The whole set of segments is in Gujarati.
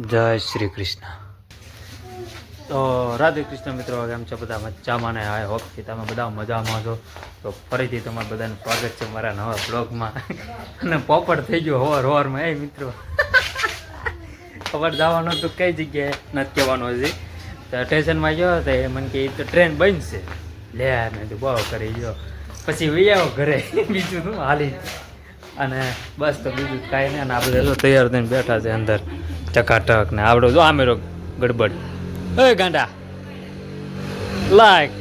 જય શ્રી કૃષ્ણ. તો રાધે કૃષ્ણ મિત્રો, કેમ છો બધા? મજામાં ને? આઈ હોપ કે તમે બધા મજામાં છો. તો ફરીથી તમારું બધાનું સ્વાગત છે મારા નવા બ્લોગમાં. અને પોપટ થઈ ગયો હોવારમાં. એ મિત્રો ખબર જવાનું હતું કઈ જગ્યાએ નથી કહેવાનું હજી. તો સ્ટેશનમાં ગયો તો એ મને કે તો ટ્રેન બનશે. લે મેં તો બહુ કરી ગયો. પછી વહી આવ્યો ઘરે. બીજું શું હાલી. અને બસ તો બીજું કાંઈ નહીં. અને આ બધા તૈયાર થઈને બેઠા છે અંદર ચકાટક ને આવડો જો આમેરો ગડબડ. એ ગાંડા લાઈક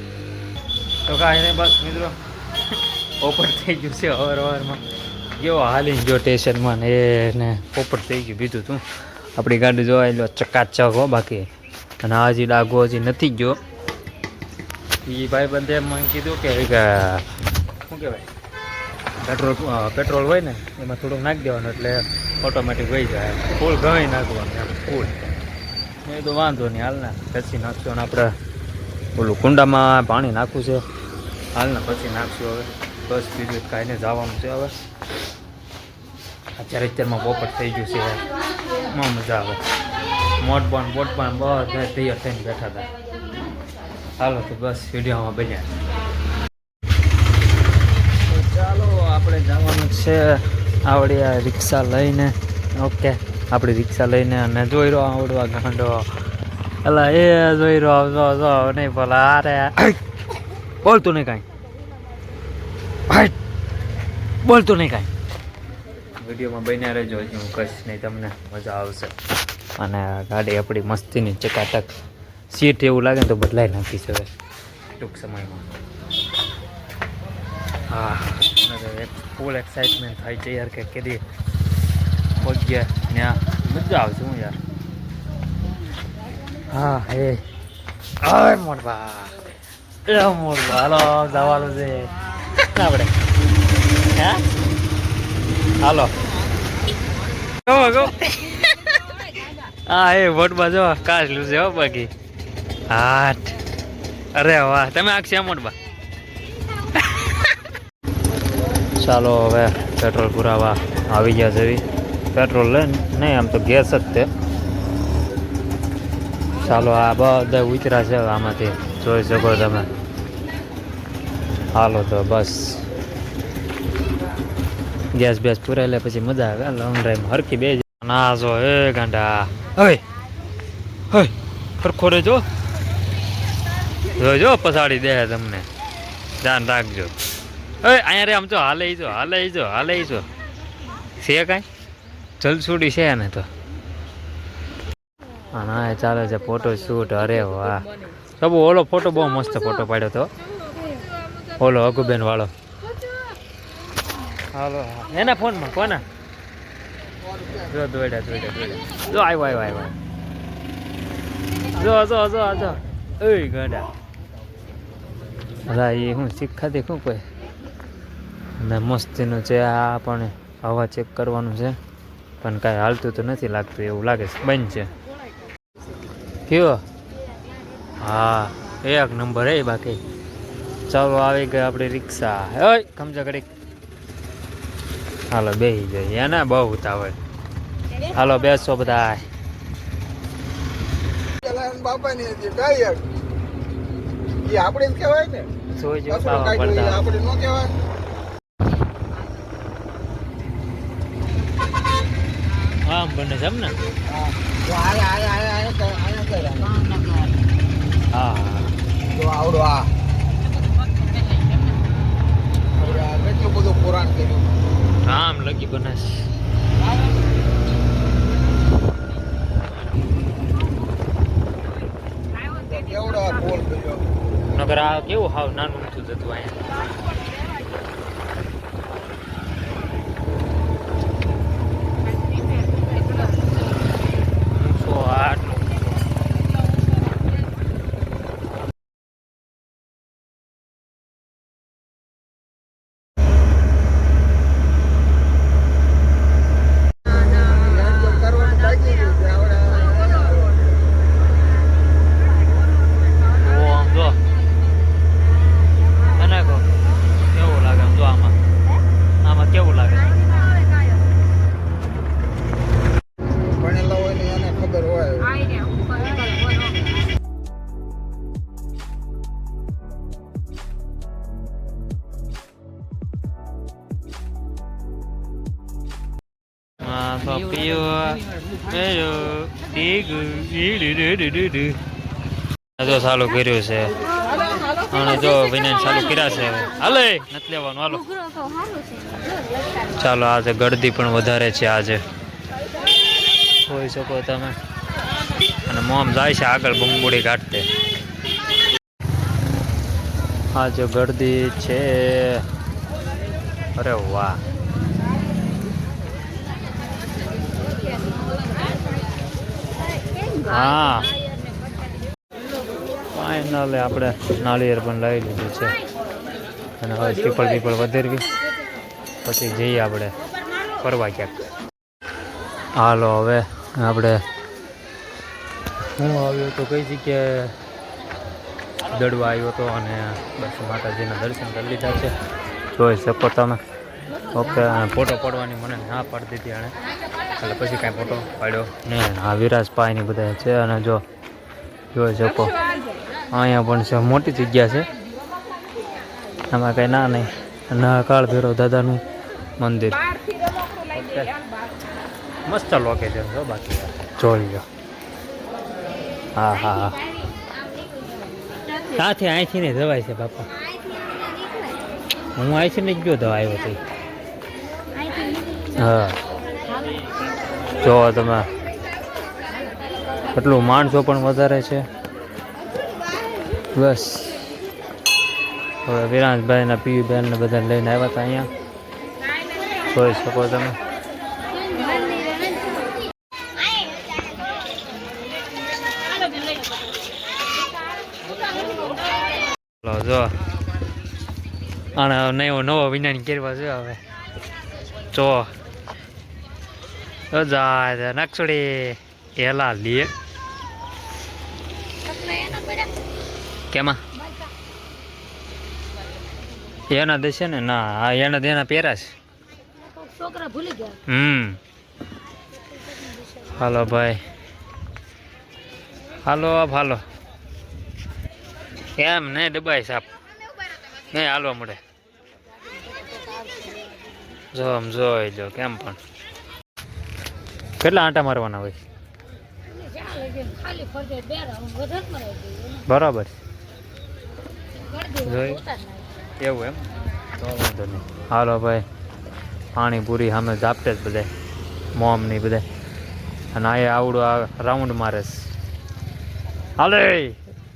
તો કાંઈ નહીં. બસ મિત્રો પોપટ થઈ ગયું છે અવારમાં. કેવો હાલી ગયો સ્ટેશનમાં ને એને પોપટ થઈ ગયું. બીજું તું આપણી ગાડી જોવા લો ચકાચક હો બાકી. અને હજી ડાઘો હજી નથી ગયો. એ ભાઈ બંધે મને કીધું કે શું કહેવાય પેટ્રોલ હોય ને એમાં થોડુંક નાખી દેવાનું એટલે ઓટોમેટિક વહી જાય. ફૂલ ઘણી નાખવાનું એમ ફૂલ. એ તો વાંધો નહીં, હાલના પછી નાખશું. અને આપણે ઓલું કુંડામાં પાણી નાખવું છે. હાલના પછી નાખશું હવે. બસ બીજું કાંઈને જવાનું છે હવે. અત્યારમાં પોપટ થઈ ગયું છે. એમાં મજા આવે. મોટબાન બોટબાન બધા તૈયાર થઈને બેઠા હતા. હાલો તો બસ વિડીયોમાં બન્યા. ચાલો આપણે જવાનું છે આવડી આ રિક્ષા લઈને. ઓકે આપણી રિક્ષા લઈને. અને જોઈ રહ્યો આવડવા ગાંડો. અલા એ જોઈ રહ્યો જો નહીં બોલા. અરે બોલતું નહીં કાંઈ. બોલતું નહીં કાંઈ. વિડીયોમાં બન્યા રહેજો. હજી હું કહીશ નહીં, તમને મજા આવશે. અને ગાડી આપણી મસ્તીની ચકાટક. સીટ એવું લાગે ને તો બદલાઈ નાખી છે હવે ટૂંક સમયમાં. હા ફૂલ એક્સાઇટમેન્ટ થાય છે યાર કે કદી પગ્યા ત્યાં મજા આવશે હું યાર. હા હે હા મોરબા એ મોરબા હાલો જવાનું છે આપણે. હે હાલો ગો હા એ વોટમાં જો કાચલું છે હો બાકી. હાટ અરે વાહ તમે આખી મોટબા. ચાલો હવે પેટ્રોલ પુરાવા આવી ગયા છે. પેટ્રોલ લઈને નહીં આમ તો ગેસ જ તે. ચાલો આ બધા ઉતરા છે આમાંથી જોઈ શકો તમે. હાલો તો બસ ગેસ બેસ પુરાઈ લે પછી મજા આવે લોંગ ડ્રાઈવ હરખી બે. ના જો એ ગાંડા હવે હોય ખરખો રે જો જોજો પછાડી દે તમને. ધ્યાન રાખજો. અહીંયા રે આમ તો હાલે જો છે કાંઈ જલસુડી છે ને તો. હા ચાલે છે ફોટો શૂટ. અરે વાહ સબુ ઓલો ફોટો બહુ મસ્ત ફોટો પાડ્યો તો ઓલો અગુબેન વાળો. હાલો એના ફોનમાં કોના જો દોડ્યા જો આવ્યો જો એ ગાડા. હા એ હું શીખાતી શું કોઈ ને મસ્તીનું છે. આ પણ હવા ચેક કરવાનું છે પણ કાંઈ હાલતું તો નથી લાગતું. એવું લાગે છે બંધ છે. કયો હા એક નંબર એ બાકી. ચાલો આવી ગઈ આપણી રિક્ષા. ઓય ખમજા ઘડીક. હાલો બેસી જાય એને બહુ ઉતાવળ. હાલો બેસો બધા. આમ બને છે એમ ને. હા આવડો આ કેટલું બધું પુરાણ કર્યું. આમ લગી બને કેવડો બોલ કર્યો. નગર આ કેવું હાવ નાનું ઊંચું જતું અહીંયા. આટલું જો ચાલુ કર્યું છે અને જો વિનય ચાલુ કર્યા છે હવે હાલે નથી લેવાનું હાલો ચાલો આજે ગળદી પણ વધારે છે આજે જોઈ શકો તમે અને મોમ જાય છે આગળ બંબુડી કાઢતે આજે ગળદી છે અરે વાહ હા ફાઇનલી આપણે નાળિયેર પણ લઈ લીધું છે અને હવે પીપળ વધારવી પછી જઈએ આપણે ફરવા ક્યાંક હાલો હવે આપણે હું આવ્યો તો કઈ જગ્યાએ દડવા આવ્યો હતો અને બસ માતાજીના દર્શન કરી લીધા છે જોઈ શકો તમે ઓકે ફોટો પાડવાની મને ના પાડી દીધી એણે એટલે પછી કાંઈ ફોટો પાડ્યો ને આ વિરાજભાઈની બધા છે અને જો જોઈ શકો અહીંયા પણ છે મોટી જગ્યા છે આમાં કંઈ ના નહીં ના કાળ ભૈરવ દાદાનું મંદિર ઓકે મસ્ત લોકેશન છે બાકી જોઈ લો હા હા હા ત્યાંથી અહીંથી ને જવાય છે બાપા હું અહીંથી ને જ ગયો તો આવ્યો તો હા જો તમે એટલું માણસો પણ વધારે છે બસ હવે વિરાજભાઈના પીયુબેનને બધા લઈને આવ્યા હતા અહીંયા જોઈ શકો તમે જો અને નવો વિજ્ઞાન કરવા છે હવે જો જાય નકસડી એલા લે કેમાં એના દેશે ને ના એના પહેરાશ છોકરા ભૂલી ગયા હાલો ભાઈ હાલો હાલો એમ નહીં દબાય સાપ નહીં હાલવા મળે જો આમ જોઈ લો કેમ પણ કેટલા આંટા મારવાના હોય બરાબર જોઈ એવું એમ તો વાંધો નહીં હાલો ભાઈ પાણીપુરી સામે ઝાપટે જ બધા મોમ નહીં બધા અને આ આવડું આ રાઉન્ડ મારે હાલે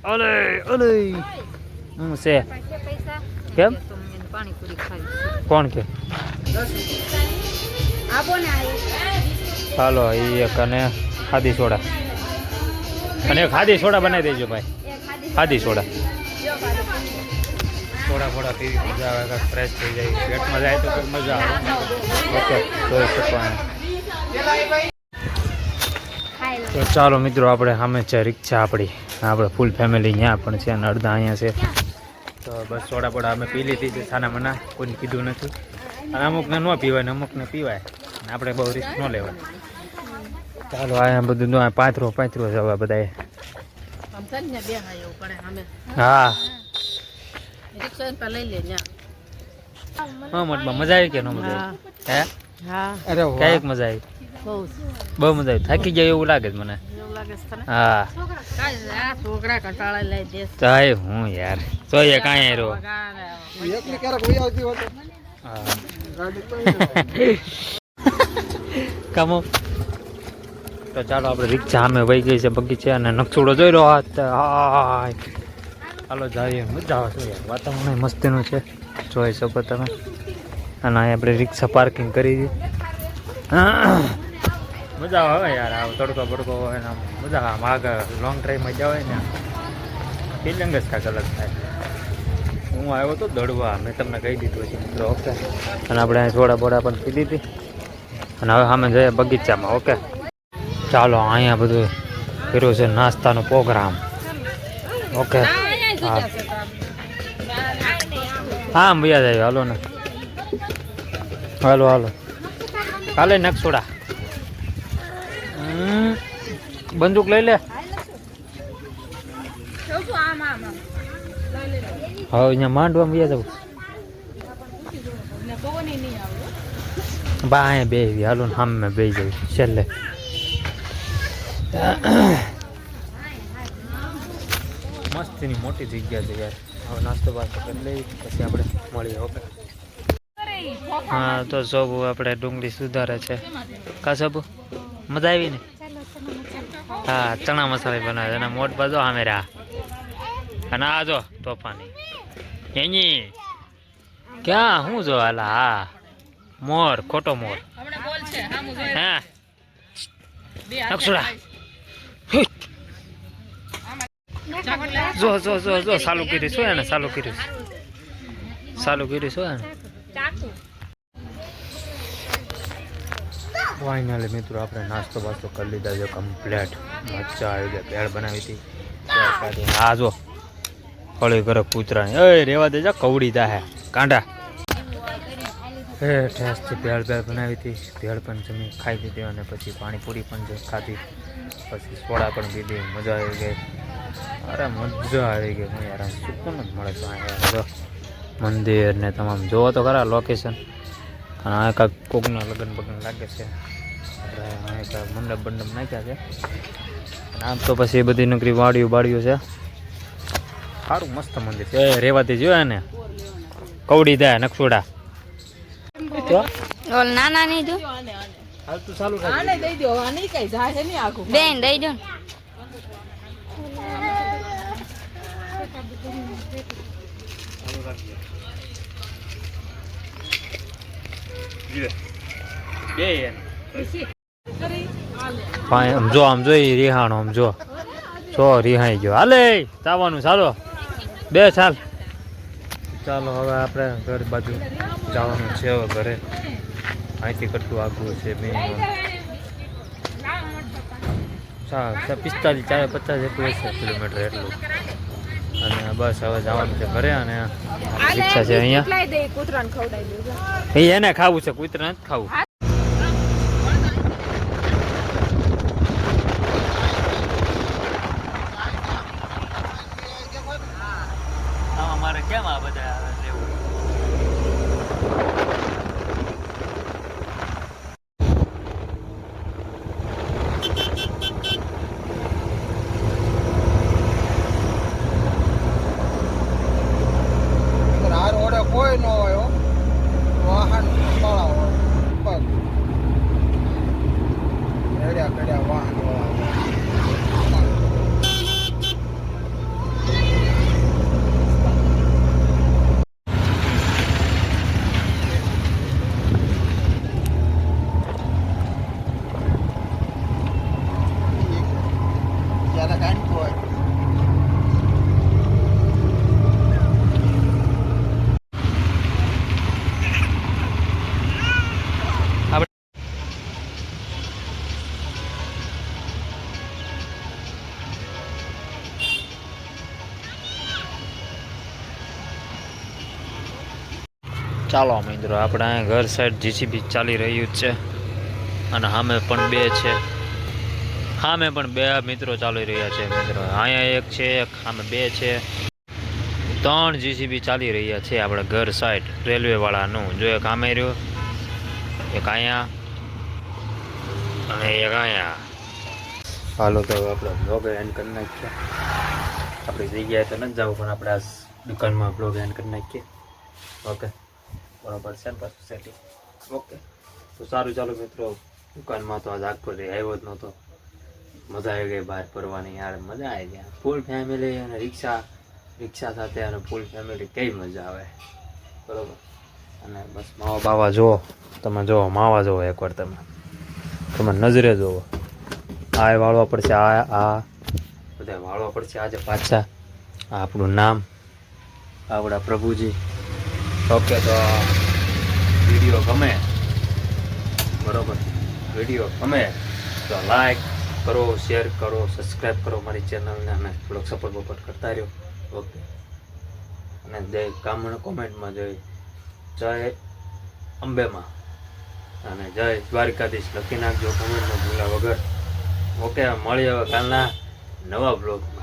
અલે અલે હું છે કેમ કોણ કે હાલો એ એક અને ખાદી સોડા અને એક ખાદી સોડા બનાવી દેજો ભાઈ ખાદી સોડા થોડા પીવી મજા આવે ફ્રેશ થઈ જાય પેટમાં જાય તો મજા આવે ઓકે જોઈ શકો તો ચાલો મિત્રો આપણે સામે છે રિક્ષા આપણી આપણે ફૂલ ફેમિલી ત્યાં પણ છે અને અડધા અહીંયા છે તો બસ સોડા બોડા અમે પી લીધી છે છાના મના કોઈને કીધું નથી અને અમુકને ન પીવાય ને અમુકને પીવાય અને આપણે બહુ રિસ્ક ન લેવાય ચાલો અહીંયા બધું પાંથરો જવા બધાએ હા મજા આવી કે ન મજા આવી હે કઈક મજા આવી બહુ મજા આવી થાકી જાય એવું લાગે છે મને હા ચાય હું યાર જોઈએ કાંઈ રહ્યો કામો તો ચાલો આપણે રિક્ષા સામે વહી ગઈ છે બગીચે અને નકસુડો જોઈ રહ્યો હાય ચાલો જઈએ મજા આવે છે યાર વાતાવરણ મસ્તીનું છે જોઈ શકો તમે અને અહીં આપણે રિક્ષા પાર્કિંગ કરી દીધી મજા આવે યાર આ તડકો બડકો હોય ને મજા આવે આગળ લોંગ ડ્રાઈવમાં જવાય ને ફિલિંગ જ કાંઈક અલગ થાય હું આવ્યો તો દડવા મેં તમને કહી દીધું છે મિત્રો ઓકે અને આપણે અહીં થોડા બોડા પણ પી દીધી અને હવે સામે જઈએ બગીચામાં ઓકે ચાલો અહીંયા બધું કર્યું છે નાસ્તાનો પ્રોગ્રામ ઓકે હા હા ભૈયા જાય હાલો ને હાલો કાલે નકસોડા બંદૂક લઈ લે હવે અહીંયા માંડવામાં વ્યા જવું બા અહીંયા બે હાલો ને સામે બે જવું છેલ્લે. મસ્તીની મોટી જગ્યા છે યાર. હવે નાસ્તો બાસ્તો કરી લઈએ પછી આપણે મળીએ. ઓકે. હા તો સોબુ આપણે ડુંગળી સુધારે છે. કા સોબુ મજા આવી ને? હા ચણા મસાલા બનાવે એના મોટ બાજુ આમે રહ્યા. અને આ જો તોફાની એની ક્યાં હું જો હાલા. હા મોર ખોટો મોર. હા અક્ષરા જો જો જો જો ચાલુ કર્યું શું એને ચાલુ કર્યું શું એને. ફાઇનલી મિત્રો આપણે નાસ્તો બાસ્તો કરી લીધા છે કમ્પ્લેટ. મજા આવી ગઈ. ભેળ બનાવી હતી. હા જો ફળી કરે કૂતરાની. એ રેવા દે જા કવડી દા કાંડા. એ ઠેસથી ભેળ બનાવી હતી. ભેળ પણ જમી ખાઈ દીધી અને પછી પાણીપુરી પણ ખાધી. પછી સોડા પણ પીધી. મજા આવી ગઈ. અરે મજા આવી ગઈ. યાર સુકૂન જ મળે છે અહીંયા. મંદિર ને તમામ જોવો તો ખરા લોકેશન. અને આ કાંઈક કોકના લગ્ન બગન લાગે છે. આપણે કાંઈક મંડપ બંડપ નાખ્યા છે. આમ તો પછી એ બધી નકરી વાડીઓ છે. સારું મસ્ત મંદિર છે. એ રેવાતી જોયા ને કવડી દે નકસોડા. નાના નહીં દો હાલ તું ચાલુ આને દઈ દો. આને કઈ જાય નહીં આખું. બેન દઈ દો. આમ જો રિહાણો આમ જો રિહાઈ ગયો. હાલે જવાનું ચાલો બે ચાલ. ચાલો હવે આપણે ઘર બાજુ જવાનું છે. હવે ઘરે અહીંથી કેટલું આગું છે. 45-50 જેટલું હશે કિલોમીટર એટલું. અને બસ હવે જવાનું છે ઘરે. અને રિક્ષા છે અહીંયા. એને ખાવું છે કૂતરા નથી ખાવું. અમારે કેમ આ બધા રહેવું. આ રોડે કોઈ ન હોય હો. વાહન વાળા હોય બસ રેડ્યા વાહન વાળા. જ્યાં કાંઈ હોય ચાલો મિત્રો આપણે અહીંયા ઘર સાઈડ જીસીબી ચાલી રહ્યું જ છે. અને સામે પણ બે છે. સામે પણ બે મિત્રો ચાલી રહ્યા છે. મિત્રો અહીંયા એક છે, એક સામે બે છે. 3 જીસીબી ચાલી રહ્યા છે આપણે ઘર સાઈડ રેલવે વાળાનું. જો એક સામે રહ્યો, એક અહીંયા અને એક અહીંયા. હાલો તો આપણે બ્લોગ એન્ડ કરી નાખીએ. આપણી જગ્યાએ તો નથી જવું પણ આપણે આ દુકાનમાં બ્લોગ એન્ડ કરી નાખીએ. ઓકે બરાબર છે ને પાછું સેટિંગ. ઓકે તો સારું ચાલો મિત્રો. દુકાનમાં તો આજ આખો રે આવ્યો જ નહોતો. મજા આવી ગઈ બહાર ફરવાની યાર. મજા આવી ગઈ. ફૂલ ફેમિલી અને રિક્ષા સાથે અને ફૂલ ફેમિલી કઈ મજા આવે. બરાબર. અને બસ માવા બાવા જુઓ તમે. જુઓ માવા જુઓ એકવાર તમે નજરે જુઓ. આ વાળવા પડશે. આ બધા વાળવા પડશે આજે પાછા. આ આપણું નામ આપણા પ્રભુજી. ઓકે તો વિડીયો ગમે બરાબર. વિડીયો ગમે તો લાઈક કરો, શેર કરો, સબસ્ક્રાઈબ કરો મારી ચેનલને. અને થોડોક સપોર્ટ બપોર્ટ કરતા રહ્યો. ઓકે. અને જય કોમેન્ટમાં જય અંબેમાં અને જય દ્વારકાધીશ લખી નાખજો કોમેન્ટમાં ભૂલા વગર. ઓકે મળીએ હવે કાલના નવા બ્લોગમાં.